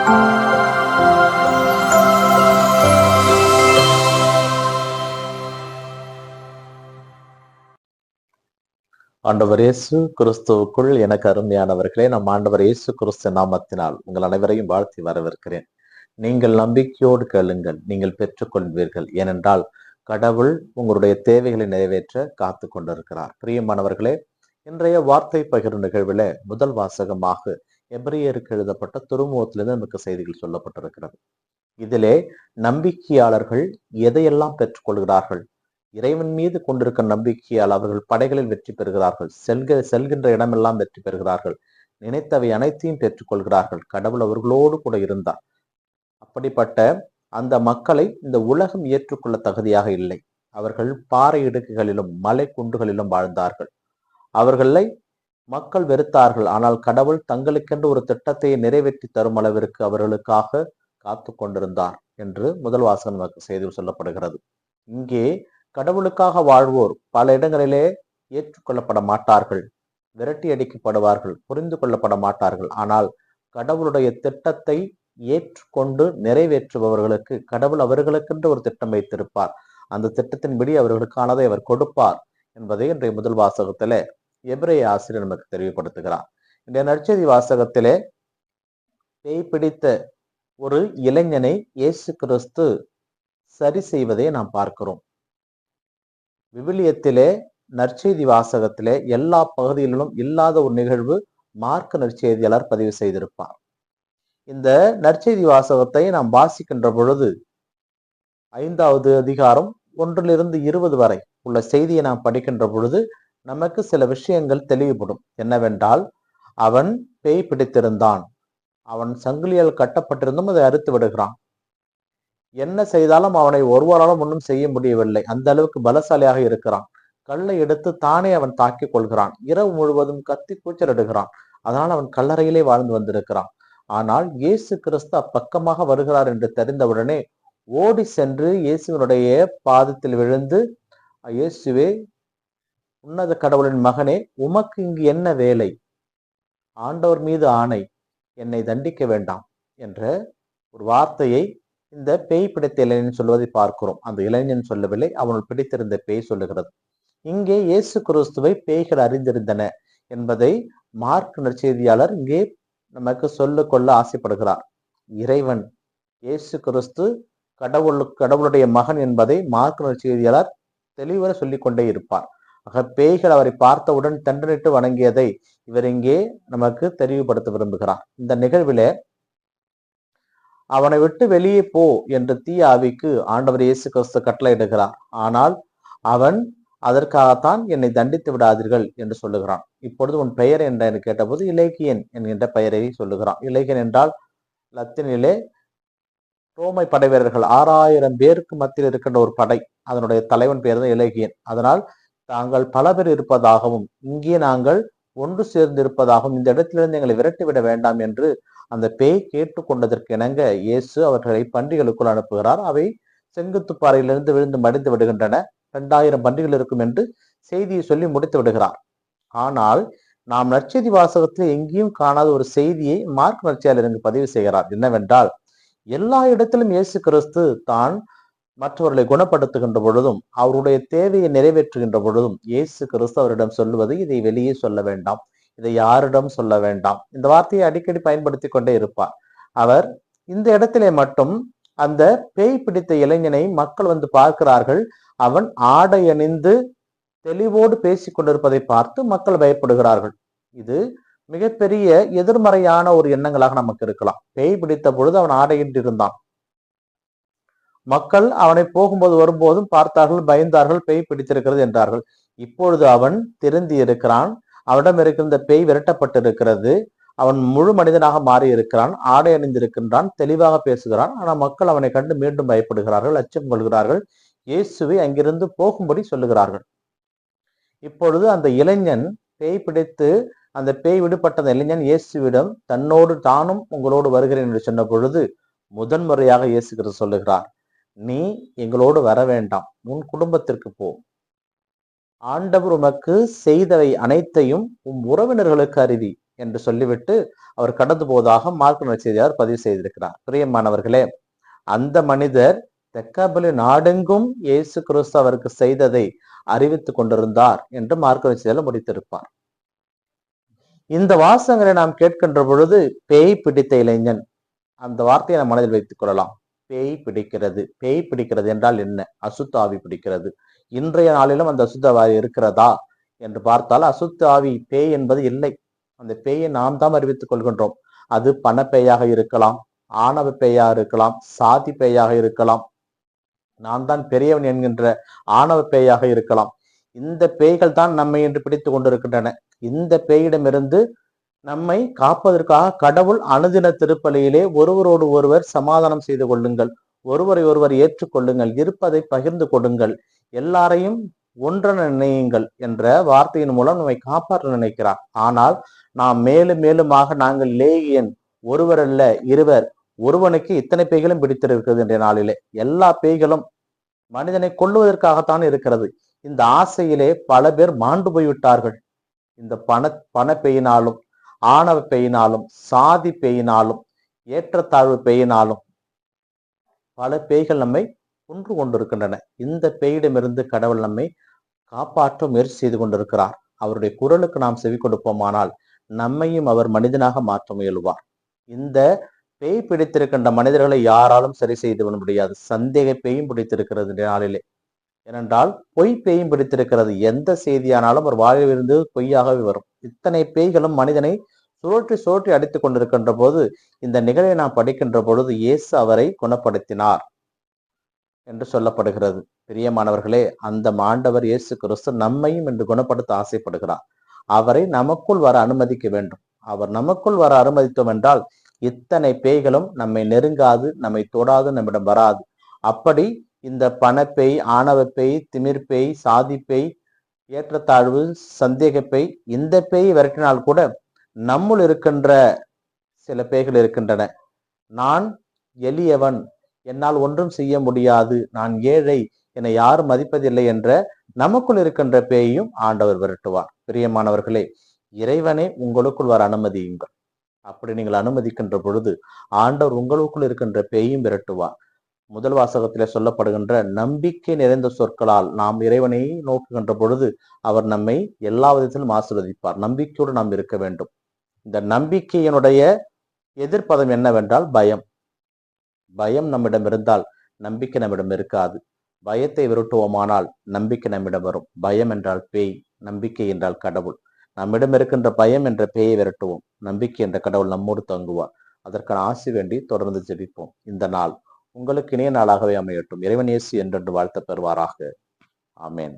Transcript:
ஆண்டவர் இயேசு கிறிஸ்துவுக்குள் எனக்கு அருமையானவர்களே, நம் ஆண்டவர் இயேசு கிறிஸ்து நாமத்தினால் உங்கள் அனைவரையும் வாழ்த்தி வரவேற்கிறேன். நீங்கள் நம்பிக்கையோடு கேளுங்கள், நீங்கள் பெற்றுக்கொள்வீர்கள். ஏனென்றால் கடவுள் உங்களுடைய தேவைகளை நிறைவேற்ற காத்து கொண்டிருக்கிறார். பிரியமானவர்களே, இன்றைய வார்த்தை பகிர்வு நிகழ்வில முதல் வாசகமாக எபிரேயருக்கு எழுதப்பட்ட திருமுகத்திலிருந்து நமக்கு செய்திகள் சொல்லப்பட்டிருக்கிறது. இதிலே நம்பிக்கையாளர்கள் எதையெல்லாம் பெற்றுக்கொள்கிறார்கள்? இறைவன் மீது கொண்டிருக்கிற நம்பிக்கையால் அவர்கள் படைகளில் வெற்றி பெறுகிறார்கள். செல்கின்ற இடமெல்லாம் வெற்றி பெறுகிறார்கள். நினைத்தவை அனைத்தையும் பெற்றுக்கொள்கிறார்கள். கடவுள் அவர்களோடு கூட இருந்தார். அப்படிப்பட்ட அந்த மக்களை இந்த உலகம் ஏற்றுக்கொள்ள தகுதியாக இல்லை. அவர்கள் பாறை இடுக்குகளிலும் மலை குன்றுகளிலும் வாழ்ந்தார்கள். அவர்களை மக்கள் வெறுத்தார்கள். ஆனால் கடவுள் தங்களுக்கென்று ஒரு திட்டத்தை நிறைவேற்றி தரும் அளவிற்கு அவர்களுக்காக காத்து கொண்டிருந்தார் என்று முதல் வாசகம் நமக்கு செய்தி சொல்லப்படுகிறது. இங்கே கடவுளுக்காக வாழ்வோர் பல இடங்களிலே ஏற்றுக்கொள்ளப்பட மாட்டார்கள், விரட்டி அடிக்கப்படுவார்கள், புரிந்து கொள்ளப்பட மாட்டார்கள். ஆனால் கடவுளுடைய திட்டத்தை ஏற்றுக்கொண்டு நிறைவேற்றுபவர்களுக்கு கடவுள் அவர்களுக்கென்று ஒரு திட்டம் வைத்திருப்பார். அந்த திட்டத்தின்படி அவர்களுக்கானதை அவர் கொடுப்பார் என்பதை இன்றைய முதல் வாசகத்திலே எபிரேய ஆசிரியர் நமக்கு தெளிவுபடுத்துகிறார். இன்றைய நற்செய்தி வாசகத்திலே பேய் பிடித்த ஒரு இளைஞனை இயேசு கிறிஸ்து சரி செய்வதை நாம் பார்க்கிறோம். விவிலியத்திலே நற்செய்தி வாசகத்திலே எல்லா பகுதிகளிலும் இல்லாத ஒரு நிகழ்வு மார்க் நற்செய்தியாளர் பதிவு செய்திருப்பார். இந்த நற்செய்தி வாசகத்தை நாம் வாசிக்கின்ற பொழுது 5வது அதிகாரம் 1 to 20 வரை உள்ள செய்தியை நாம் படிக்கின்ற பொழுது நமக்கு சில விஷயங்கள் தெளிவுபடும். என்னவென்றால், அவன் பேய் பிடித்திருந்தான், அவன் சங்கிலியால் கட்டப்பட்டிருந்தும் அதை அறுத்து விடுகிறான். என்ன செய்தாலும் அவனை ஒருவராலும் ஒன்றும் செய்ய முடியவில்லை. அந்த அளவுக்கு பலசாலியாக இருக்கிறான். கல்லை எடுத்து தானே அவன் தாக்கிக் கொள்கிறான். இரவு முழுவதும் கத்தி கூச்சலிடுகிறான். அதனால் அவன் கல்லறையிலே வாழ்ந்து வந்திருக்கிறான். ஆனால் இயேசு கிறிஸ்து அப்பக்கமாக வருகிறார் என்று தெரிந்தவுடனே ஓடி சென்று இயேசுவினுடைய பாதத்தில் விழுந்து, இயேசுவே, உன்னத கடவுளின் மகனே, உமக்கு இங்கு என்ன வேலை? ஆண்டவர் மீது ஆணை, என்னை தண்டிக்க வேண்டாம் என்ற ஒரு வார்த்தையை இந்த பேய் பிடித்த இளைஞன் சொல்வதை பார்க்கிறோம். அந்த இளைஞன் சொல்லவில்லை, அவனுள் பிடித்திருந்த பேய் சொல்லுகிறது. இங்கே இயேசு கிறிஸ்துவை பேய்கள் அறிந்திருந்தன என்பதை மார்க் நற்செய்தியாளர் இங்கே நமக்கு சொல்ல கொள்ள ஆசைப்படுகிறார். இறைவன் இயேசு கிறிஸ்து கடவுளுடைய மகன் என்பதை மார்க் நற்செய்தியாளர் தெளிவர சொல்லிக் கொண்டே இருப்பார். ஆக பேய்கள் அவரை பார்த்தவுடன் தண்டனிட்டு வணங்கியதை இவர் இங்கே நமக்கு தெளிவுபடுத்த விரும்புகிறார். இந்த நிகழ்விலே அவனை விட்டு வெளியே போ என்று தீய ஆவிக்கு ஆண்டவர் இயேசு கிறிஸ்து கட்டளையிடுகிறார். ஆனால் அவன் அதற்காகத்தான் என்னை தண்டித்து விடாதீர்கள் என்று சொல்லுகிறான். இப்பொழுது உன் பெயர் என்று கேட்டபோது இலேகியன் என்கின்ற பெயரை சொல்லுகிறான். இலேகியன் என்றால் லத்தீனிலே ரோமை படை வீரர்கள் 6000 பேருக்கு மத்தியில் இருக்கின்ற ஒரு படை, அதனுடைய தலைவன் பெயர் தான் இலேகியன். அதனால் தாங்கள் பல பேர் இருப்பதாகவும் இங்கே நாங்கள் ஒன்று சேர்ந்து இருப்பதாகவும் இந்த இடத்திலிருந்து எங்களை விரட்டிவிட வேண்டாம் என்று அந்த பேய் கேட்டுக்கொண்டதற்கு இணங்க இயேசு அவர்களை பன்றிகளுக்குள் அனுப்புகிறார். அவை செங்குத்துப்பாறையிலிருந்து விழுந்து மடிந்து விடுகின்றன. 2000 பன்றிகள் இருக்கும் என்று செய்தியை சொல்லி முடித்து விடுகிறார். ஆனால் நாம் நற்செய்தி வாசகத்தில் எங்கேயும் காணாத ஒரு செய்தியை மார்க் நற்செய்தியாளர் இங்கு பதிவு செய்கிறார். என்னவென்றால், எல்லா இடத்திலும் இயேசு கிறிஸ்து தான் மற்றவர்களை குணப்படுத்துகின்ற பொழுதும் அவருடைய தேவையை நிறைவேற்றுகின்ற பொழுதும் இயேசு கிறிஸ்து அவரிடம் சொல்லுவது, இதை வெளியே சொல்ல வேண்டாம், இதை யாரிடம் சொல்ல வேண்டாம், இந்த வார்த்தையை அடிக்கடி பயன்படுத்தி கொண்டே இருப்பார். அவர் இந்த இடத்திலே மட்டும் அந்த பேய் பிடித்த இளைஞனை மக்கள் வந்து பார்க்கிறார்கள். அவன் ஆடை அணிந்து தெளிவோடு பேசிக் கொண்டிருப்பதை பார்த்து மக்கள் பயப்படுகிறார்கள். இது மிகப்பெரிய எதிர்மறையான ஒரு எண்ணங்களாக நமக்கு இருக்கலாம். பேய் பிடித்த பொழுது அவன் ஆடையின்றி இருந்தான். மக்கள் அவனை போகும்போது வரும்போதும் பார்த்தார்கள், பயந்தார்கள், பேய் பிடித்திருக்கிறது என்றார்கள். இப்பொழுது அவன் திருந்தி இருக்கிறான். அவனிடம் இருக்கின்ற பேய் விரட்டப்பட்டிருக்கிறது. அவன் முழு மனிதனாக மாறி இருக்கிறான், ஆடை அணிந்திருக்கின்றான், தெளிவாக பேசுகிறான். ஆனால் மக்கள் அவனை கண்டு மீண்டும் பயப்படுகிறார்கள், அச்சம் கொள்கிறார்கள், இயேசுவை அங்கிருந்து போகும்படி சொல்லுகிறார்கள். இப்பொழுது அந்த இளைஞன் பேய் பிடித்து அந்த பேய் விடுபட்ட அந்த இளைஞன் இயேசுவிடம் தன்னோடு தானும் உங்களோடு வருகிறேன் என்று சொன்ன பொழுது முதன்முறையாக இயேசு கிறிஸ்து சொல்லுகிறார், நீ எங்களோடு வர வேண்டாம், உன் குடும்பத்திற்கு போ. ஆண்டவர் உமக்கு செய்தவை அனைத்தையும் உம் உறவினர்களுக்கு அறிவி. என்று சொல்லிவிட்டு அவர் கடந்து போவதாக மார்க் நற்செய்தியாளர் பதிவு செய்திருக்கிறார். பிரியமானவர்களே, அந்த மனிதர் தெக்காபொலி நாடெங்கும் இயேசு கிறிஸ்து அவருக்கு செய்ததை அறிவித்துக் கொண்டிருந்தார் என்று மார்க் நற்செய்தியாளர் முடித்திருப்பார். இந்த வாசகங்களை நாம் கேட்கின்ற பொழுது பேய் பிடித்த இளைஞன், அந்த வார்த்தையை நாம் மனதில் வைத்துக் கொள்ளலாம். பேய் பிடிக்கிறது. பேய் பிடிக்கிறது என்றால் என்ன? அசுத்த ஆவி பிடிக்கிறது. இன்றைய நாளிலும் அந்த அசுத்த ஆவி இருக்கிறதா என்று பார்த்தால் அசுத்த ஆவி பேய் என்பது இல்லை. அந்த பேயை நாம் தான் அறிவித்துக் கொள்கின்றோம். அது பணப்பேயாக இருக்கலாம், ஆணவ பேயாக இருக்கலாம், சாதி பேயாக இருக்கலாம், நான் தான் பெரியவன் என்கின்ற ஆணவ பேயாக இருக்கலாம். இந்த பேய்கள் தான் நம்மை இன்று பிடித்துக் கொண்டிருக்கின்றன. இந்த பேயிடமிருந்து நம்மை காப்பதற்காக கடவுள் அனுதின திருப்பலியிலே ஒருவரோடு ஒருவர் சமாதானம் செய்து கொள்ளுங்கள், ஒருவரை ஒருவர் ஏற்றுக்கொள்ளுங்கள், இருப்பதை பகிர்ந்து கொடுங்கள், எல்லாரையும் ஒன்றென நினையுங்கள் என்ற வார்த்தையின் மூலம் நம்மை காப்பாற்ற நினைக்கிறார். ஆனால் நாம் மேலும் மேலுமாக நாங்கள் லேகியன், ஒருவர் அல்ல இருவர், ஒருவனுக்கு இத்தனை பேய்களும் பிடித்திருக்கிறது என்ற நாளிலே. எல்லா பேய்களும் மனிதனை கொல்லுவதற்காகத்தான் இருக்கிறது. இந்த ஆசையிலே பல பேர் மாண்டு போய்விட்டார்கள். இந்த பண பேயினாலும், ஆணவ பேயினாலும், சாதி பேயினாலும், ஏற்றத்தாழ்வு பேயினாலும் பல பேய்கள் நம்மை கொன்று கொண்டிருக்கின்றன. இந்த பேயிடமிருந்து கடவுள் நம்மை காப்பாற்ற முயற்சி செய்து கொண்டிருக்கிறார். அவருடைய குரலுக்கு நாம் செவி கொடுப்போமானால் நம்மையும் அவர் மனிதனாக மாற்ற முயல்வார். இந்த பேய் பிடித்திருக்கின்ற மனிதர்களை யாராலும் சரி செய்து விட முடியாது. சந்தேக பேயும் பிடித்திருக்கிறது இந்த நாளிலே. ஏனென்றால் பொய் பேயும் பிடித்திருக்கிறது. எந்த செய்தியானாலும் ஒரு வாழ்விலிருந்து பொய்யாகவே வரும். இத்தனை பேய்களும் மனிதனை சுழற்றி சுழற்றி அடித்துக் கொண்டிருக்கின்ற போது இந்த நிகழ்வை நாம் படிக்கின்ற பொழுது இயேசு அவரை குணப்படுத்தினார் என்று சொல்லப்படுகிறது. பிரியமானவர்களே, அந்த ஆண்டவர் இயேசு கிறிஸ்து நம்மையும் என்று குணப்படுத்த ஆசைப்படுகிறார். அவரை நமக்குள் வர அனுமதிக்க வேண்டும். அவர் நமக்குள் வர அனுமதித்தோம் என்றால் இத்தனை பேய்களும் நம்மை நெருங்காது, நம்மை தொடாது, நம்மிடம் வராது. அப்படி இந்த பணப்பேய், ஆணவ பேய், திமிர் பேய், சாதி பேய், ஏற்றத்தாழ்வு, சந்தேக பேய், இந்த பேய் விரட்டினால் கூட நம்முள் இருக்கின்ற சில பேய்கள் இருக்கின்றன. நான் எளியவன், என்னால் ஒன்றும் செய்ய முடியாது, நான் ஏழை, என்னை யாரும் மதிப்பதில்லை என்ற நமக்குள் இருக்கின்ற பேயையும் ஆண்டவர் விரட்டுவார். பிரியமானவர்களே, இறைவனை உங்களுக்குள் வர அனுமதியுங்கள். அப்படி நீங்கள் அனுமதிக்கின்ற பொழுது ஆண்டவர் உங்களுக்குள் இருக்கின்ற பேயையும் விரட்டுவார். முதல் வாசகத்திலே சொல்லப்படுகின்ற நம்பிக்கை நிறைந்த சொற்களால் நாம் இறைவனை நோக்குகின்ற பொழுது அவர் நம்மை எல்லா விதத்திலும் ஆசீர்வதிப்பார். நம்பிக்கையோடு நாம் இருக்க வேண்டும். இந்த நம்பிக்கையினுடைய எதிர்ப்பதம் என்னவென்றால் பயம். பயம் நம்மிடம் இருந்தால் நம்பிக்கை நம்மிடம் இருக்காது. பயத்தை விரட்டுவோமானால் நம்பிக்கை நம்மிடம் வரும். பயம் என்றால் பேய், நம்பிக்கை என்றால் கடவுள். நம்மிடம் இருக்கின்ற பயம் என்ற பேயை விரட்டுவோம். நம்பிக்கை என்ற கடவுள் நம்மோடு தங்குவார். அதற்கான ஆசி வேண்டி தொடர்ந்து ஜெபிப்போம். இந்த நாள் உங்களுக்கு இனிய நாளாகவே அமையட்டும். இறைவன் இயேசு என்றென்று வாழ்த்த பெறுவாராக. ஆமேன்.